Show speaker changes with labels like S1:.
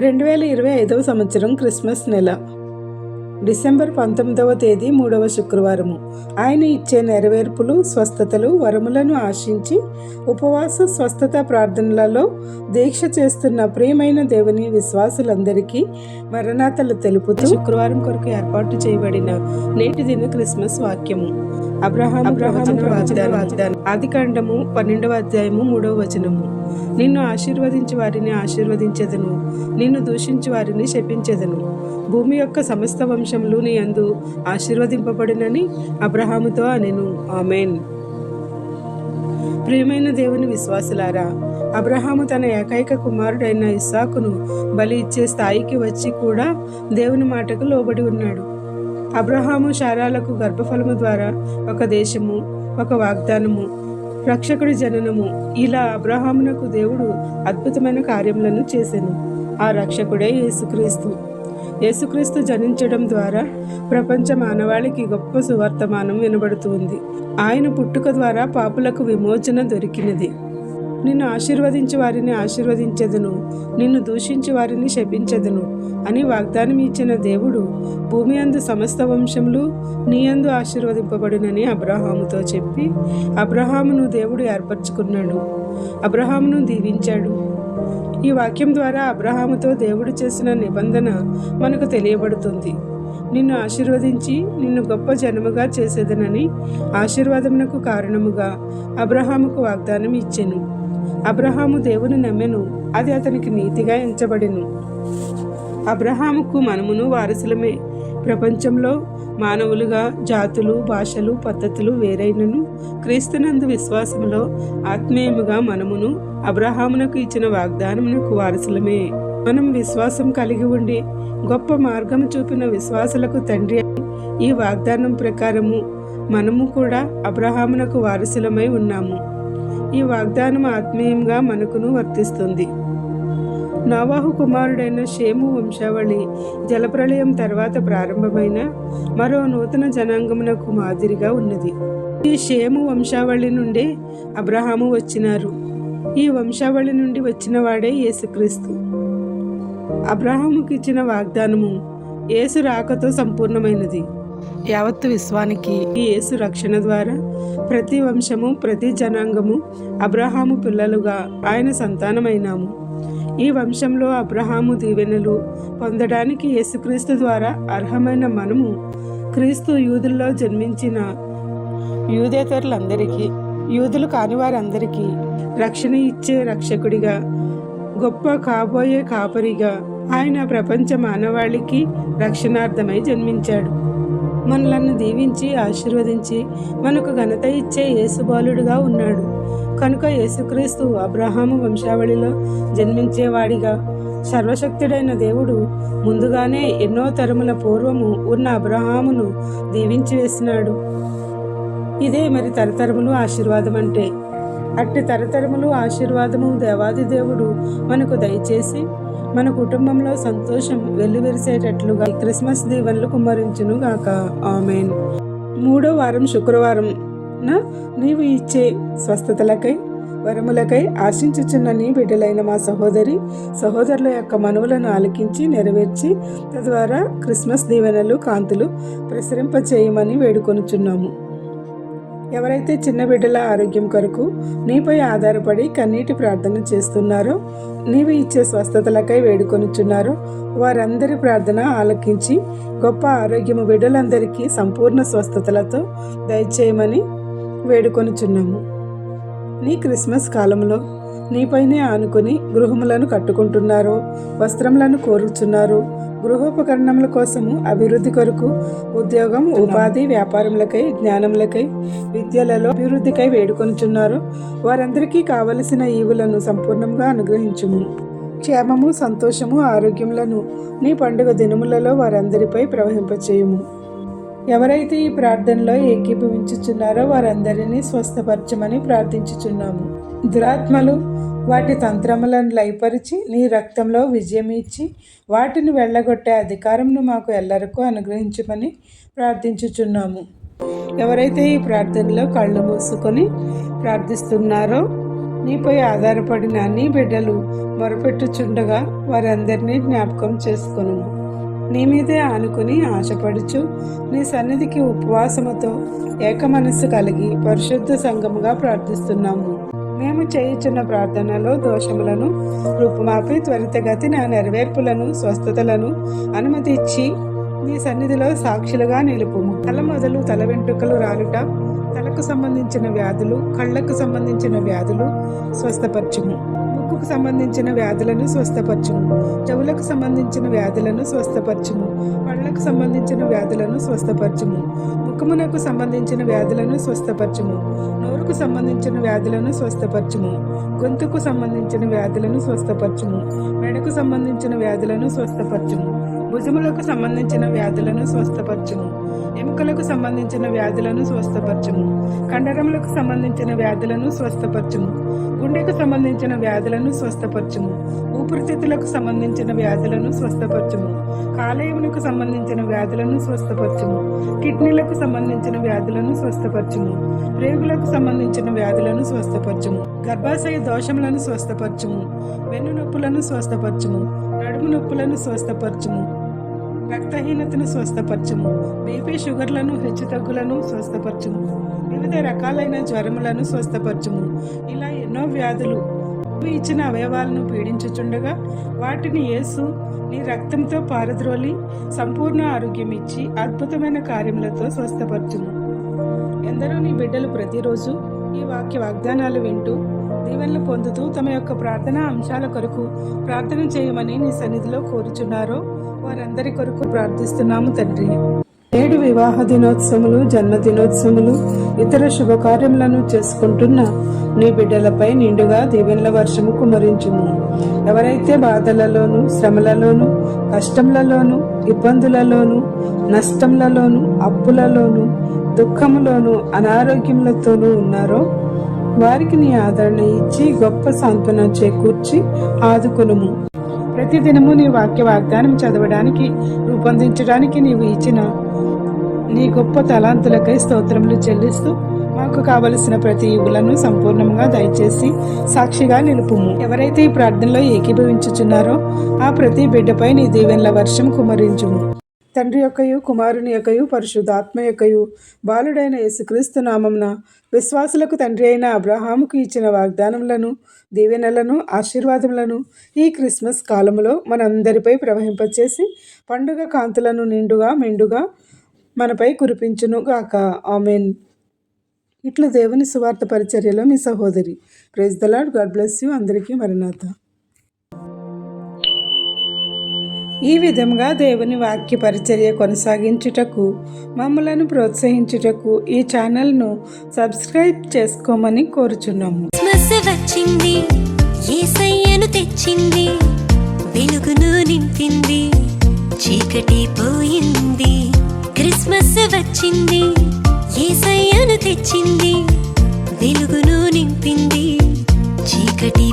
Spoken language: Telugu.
S1: 2025 సంవత్సరం క్రిస్మస్ నెల డిసెంబర్ 19వ తేదీ 3వ శుక్రవారము. ఆయన ఇచ్చే నెరవేర్పులు, స్వస్థతలు, వరములను ఆశించి ఉపవాస స్వస్థత ప్రార్థనలలో దీక్ష చేస్తున్న ప్రియమైన దేవుని విశ్వాసులందరికీ మరణాతలు తెలుపుతూ శుక్రవారం కొరకు ఏర్పాటు చేయబడిన నేటి దిన క్రిస్మస్ వాక్యము. అబ్రహాము వాగ్దానం. ఆదికాండము 12వ అధ్యాయము 3వ వచనము. నిన్ను ఆశీర్వదించి వారిని ఆశీర్వదించెదను, నిన్ను దూషించి వారిని శపించెదను. భూమి యొక్క సమస్త వంశములు నీ యందు ఆశీర్వదింపబడినని అబ్రహాముతో అనెను. ఆమేన్. ప్రియమైన దేవుని విశ్వాసులారా, అబ్రహాము తన ఏకైక కుమారుడైన ఇస్సాకును బలి ఇచ్చే స్థాయికి వచ్చి కూడా దేవుని మాటకు లోబడి ఉన్నాడు. అబ్రహాము శారాలకు గర్భఫలము ద్వారా ఒక దేశము, ఒక వాగ్దానము, రక్షకుడి జననము, ఇలా అబ్రహామునకు దేవుడు అద్భుతమైన కార్యములను చేసెను. ఆ రక్షకుడే యేసుక్రీస్తు. యేసుక్రీస్తు జనించడం ద్వారా ప్రపంచ మానవాళికి గొప్ప సువర్తమానం వినబడుతుంది. ఆయన పుట్టుక ద్వారా పాపులకు విమోచన దొరికినది. నిన్ను ఆశీర్వదించి వారిని ఆశీర్వదించెదను, నిన్ను దూషించి వారిని శపించెదను అని వాగ్దానం ఇచ్చిన దేవుడు భూమి యందు సమస్త వంశములు నీ యందు ఆశీర్వదింపబడినని అబ్రహాముతో చెప్పి అబ్రహామును దేవుడు ఏర్పరచుకున్నాడు, అబ్రహామును దీవించాడు. ఈ వాక్యం ద్వారా అబ్రహాముతో దేవుడు చేసిన నిబంధన మనకు తెలియబడుతుంది. నిన్ను ఆశీర్వదించి నిన్ను గొప్ప జనముగా చేసేదనని ఆశీర్వాదమునకు కారణముగా అబ్రహాముకు వాగ్దానం ఇచ్చెను. అబ్రహాము దేవుని నమ్మెను, అది అతనికి నీతిగా ఎంచబడెను. అబ్రహాముకు మనమును వారసులమే. ప్రపంచంలో మానవులుగా జాతులు, భాషలు, పద్ధతులు వేరైనను క్రీస్తునందు విశ్వాసములో ఆత్మీయముగా మనమును అబ్రహామునకు ఇచ్చిన వాగ్దానమునకు వారసులమే. మనం విశ్వాసం కలిగి ఉండి గొప్ప మార్గము చూపిన విశ్వాసులకు తండ్రి అని ఈ వాగ్దానం ప్రకారము మనము కూడా అబ్రహామునకు వారసులమై ఉన్నాము. ఈ వాగ్దానం ఆత్మీయంగా మనకును వర్తిస్తుంది. నోవాహు కుమారుడైన షేము వంశావళి జలప్రళయం తర్వాత ప్రారంభమైన మరో నూతన జనాంగమునకు మాదిరిగా ఉన్నది. ఈ షేము వంశావళి నుండే అబ్రహాము వచ్చినారు. ఈ వంశావళి నుండి వచ్చిన వాడే యేసుక్రీస్తు. అబ్రహాముకి ఇచ్చిన వాగ్దానము యేసు రాకతో సంపూర్ణమైనది. యావత్తు విశ్వానికి ఈ యేసు రక్షణ ద్వారా ప్రతి వంశము, ప్రతి జనాంగము అబ్రహాము పిల్లలుగా ఆయన సంతానమైనాము. ఈ వంశంలో అబ్రహాము దీవెనలు పొందడానికి యేసుక్రీస్తు ద్వారా అర్హమైన మనము క్రీస్తు యూదుల్లో జన్మించిన యూదేతరులందరికీ, యూదులు కాని వారందరికీ రక్షణ ఇచ్చే రక్షకుడిగా, గొప్ప కాబోయే కాపరిగా ఆయన ప్రపంచ మానవాళికి రక్షణార్థమై జన్మించాడు. మనలను దీవించి ఆశీర్వదించి మనకు ఘనత ఇచ్చే యేసుబాలుడుగా ఉన్నాడు. కనుక యేసుక్రీస్తు అబ్రహాము వంశావళిలో జన్మించేవాడిగా సర్వశక్తుడైన దేవుడు ముందుగానే ఎన్నో తరముల పూర్వము ఉన్న అబ్రహామును దీవించి వేసినాడు. ఇదే మరి తరతరములు ఆశీర్వాదం అంటే. అట్టి తరతరములు ఆశీర్వాదము దేవాది దేవుడు మనకు దయచేసి మన కుటుంబంలో సంతోషం వెల్లివిరిసేటట్లుగా క్రిస్మస్ దీవెనలు కుమ్మరించును గాక. ఆమేన్. 3వ వారం శుక్రవారం నీవు ఇచ్చే స్వస్థతలకై, వరములకై ఆశించుచున్న నీ బిడ్డలైన మా సహోదరుల యొక్క మనవులను ఆలకించి నెరవేర్చి తద్వారా క్రిస్మస్ దీవెనలు, కాంతులు ప్రసరింపచేయమని వేడుకొనుచున్నాము. ఎవరైతే చిన్న బిడ్డల ఆరోగ్యం కొరకు నీపై ఆధారపడి కన్నీటి ప్రార్థన చేస్తున్నారో, నీవు ఇచ్చే స్వస్థతలకై వేడుకొనుచున్నారో వారందరి ప్రార్థన ఆలకించి గొప్ప ఆరోగ్యము బిడ్డలందరికీ సంపూర్ణ స్వస్థతలతో దయచేయమని వేడుకొనుచున్నాము. నీ క్రిస్మస్ కాలంలో నీపైనే ఆనుకొని గృహములను కట్టుకుంటున్నారో, వస్త్రములను కోరుచున్నారు, గృహోపకరణముల కోసము అభివృద్ధి కొరకు ఉద్యోగం, ఉపాధి, వ్యాపారములకై, జ్ఞానములకై, విద్యలలో అభివృద్ధికై వేడుకొనుచున్నారు వారందరికీ కావలసిన ఈవులను సంపూర్ణంగా అనుగ్రహించుము. క్షేమము, సంతోషము, ఆరోగ్యములను నీ పండుగ దినములలో వారందరిపై ప్రవహింపచేయుము. ఎవరైతే ఈ ప్రార్థనలో ఏకీభవించుచున్నారో వారందరినీ స్వస్థపరచమని ప్రార్థించుచున్నాము. దురాత్మలు వాటి తంత్రములను లయపరిచి నీ రక్తంలో విజయం ఇచ్చి వాటిని వెళ్ళగొట్టే అధికారంను మాకు ఎల్లరకు అనుగ్రహించమని ప్రార్థించుచున్నాము. ఎవరైతే ఈ ప్రార్థనలో కళ్ళు మూసుకొని ప్రార్థిస్తున్నారో నీపై ఆధారపడిన నీ బిడ్డలు మొరపెట్టుచుండగా వారందరినీ జ్ఞాపకం చేసుకొను. నీ మీదే ఆనుకుని ఆశపడుచు నీ సన్నిధికి ఉపవాసముతో ఏక మనస్సు కలిగి పరిశుద్ధ సంఘముగా ప్రార్థిస్తున్నాము. మేము చేయుచున్న ప్రార్థనలో దోషములను రూపుమాపి త్వరితగతిన నెరవేర్పులను స్వస్థతలను అనుమతి ఇచ్చి నీ సన్నిధిలో సాక్షులుగా నిలుపుము. తల మొదలు తల వెంట్రుకలు రాలుట, తలకు సంబంధించిన వ్యాధులు, కళ్ళకు సంబంధించిన వ్యాధులు స్వస్థపరచుము. ముక్కుకు సంబంధించిన వ్యాధులను స్వస్థపరచుము. చెవులకు సంబంధించిన వ్యాధులను స్వస్థపరచుము. పళ్ళకు సంబంధించిన వ్యాధులను స్వస్థపరచుము. ముఖమునకు సంబంధించిన వ్యాధులను స్వస్థపరచుము. నోరుకు సంబంధించిన వ్యాధులను స్వస్థపరచుము. గొంతుకు సంబంధించిన వ్యాధులను స్వస్థపరచుము. మెడకు సంబంధించిన వ్యాధులను స్వస్థపరచుము. భుజములకు సంబంధించిన వ్యాధులను స్వస్థపరచుము. ఎముకలకు సంబంధించిన వ్యాధులను స్వస్థపరచుము. కండరములకు సంబంధించిన వ్యాధులను స్వస్థపరచుము. గుండెకు సంబంధించిన వ్యాధులను స్వస్థపరచుము. ఊపిరితిత్తులకు సంబంధించిన వ్యాధులను స్వస్థపరచుము. కాలేయమునకు సంబంధించిన వ్యాధులను స్వస్థపరచుము. కిడ్నీలకు సంబంధించిన వ్యాధులను స్వస్థపరచుము. ప్రేగులకు సంబంధించిన వ్యాధులను స్వస్థపరచుము. గర్భాశయ దోషములను స్వస్థపరచుము. వెన్ను నొప్పులను స్వస్థపరచుము. నడుము నొప్పులను స్వస్థపరచుము. రక్తహీనతను స్వస్థపరచుము. బీపీ షుగర్లను హెచ్చుతగ్గులను స్వస్థపరచుము. వివిధ రకాలైన జ్వరములను స్వస్థపరచుము. ఇలా ఎన్నో వ్యాధులు ఇచ్చిన అవయవాలను పీడించుచుండగా వాటిని యేసు నీ రక్తంతో పారద్రోలి సంపూర్ణ ఆరోగ్యం ఇచ్చి అద్భుతమైన కార్యములతో స్వస్థపరచుము. ఎందరో నీ బిడ్డలు ప్రతిరోజు ఈ వాక్య వాగ్దానాలు వింటూ దీవెనలు పొందుతూ తమ యొక్క ప్రార్థనా అంశాల కొరకు ప్రార్థన చేయమని నీ సన్నిధిలో కోరుచున్నారో వారందరి కొరకు ప్రార్థిస్తున్నాము తండ్రి. 7 వివాహ దినోత్సవములు, జన్మదినోత్సవములు, ఇతర శుభకార్యములను చేసుకుంటున్న నీ బిడ్డలపై నిండుగా దీవెనల వర్షము కుమరించుము. ఎవరైతే బాధలలోను, శ్రమలలోను, కష్టములలోను, ఇబ్బందులలోను, నష్టములలోను, అప్పులలోను, దుఃఖములోను, అనారోగ్యములతోనూ ఉన్నారో వారికి నీ ఆదరణ ఇచ్చి గొప్ప సాంత్వన చేకూర్చి ఆదుకొనుము. ప్రతిదినము నీ వాక్య వాగ్దానం చదవడానికి, రూపొందించడానికి నీవు ఇచ్చిన నీ గొప్ప తలాంతులకై స్తోత్రములు చెల్లిస్తూ మాకు కావలసిన ప్రతి ఇవులను సంపూర్ణంగా దయచేసి సాక్షిగా నిలుపుము. ఎవరైతే ఈ ప్రార్థనలో ఏకీభవించుచున్నారో ఆ ప్రతి బిడ్డపై నీ దీవెనల వర్షం కుమరించుము. తండ్రి యొక్కయు, కుమారుని యొక్కయు, పరిశుద్ధాత్మ యొక్కయు, బాలుడైన యేసుక్రీస్తు నామమున విశ్వాసులకు తండ్రి అయిన అబ్రహాముకు ఇచ్చిన వాగ్దానములను, దీవెనలను, ఆశీర్వాదములను ఈ క్రిస్మస్ కాలములో మనందరిపై ప్రవహింపచేసి పండుగ కాంతులను నిండుగా మెండుగా మనపై కురిపించును గాక. ఆమెన్. ఇట్లా దేవుని సువార్త పరిచర్యలో మీ సహోదరి. Praise the Lord. God bless you. అందరికీ మరణాత. ఈ విధంగా దేవుని వాక్య పరిచర్య కొనసాగించుటకు, మమ్మలను ప్రోత్సహించుటకు ఈ ఛానల్ను సబ్స్క్రైబ్ చేసుకోమని కోరుచున్నాము.
S2: వచ్చింది, యేసయ్యను తెచ్చింది, వెలుగును నింపింది, చీకటి పోయింది. క్రిస్మస్ వచ్చింది, యేసయ్యను తెచ్చింది, వెలుగును నింపింది, చీకటి